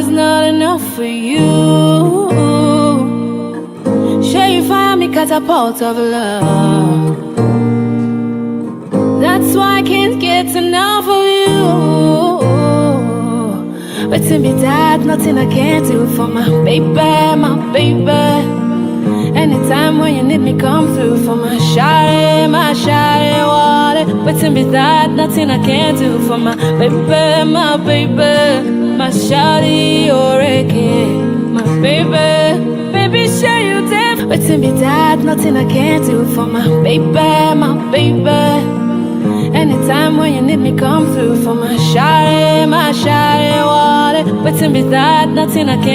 is not enough for you. Sure you find me catapult of love. That's why I can't get enough of you. But to be that, nothing I can't do for my baby, my baby. Anytime when you need me, come through for my shawty water. But to be that, nothing I can't do for my baby, my baby. My shawty already, my baby. Baby, show you deaf. But to be that, nothing I can't do for my baby, my baby. Anytime when you need me, come through for my shawty water. But to be that, nothing I can't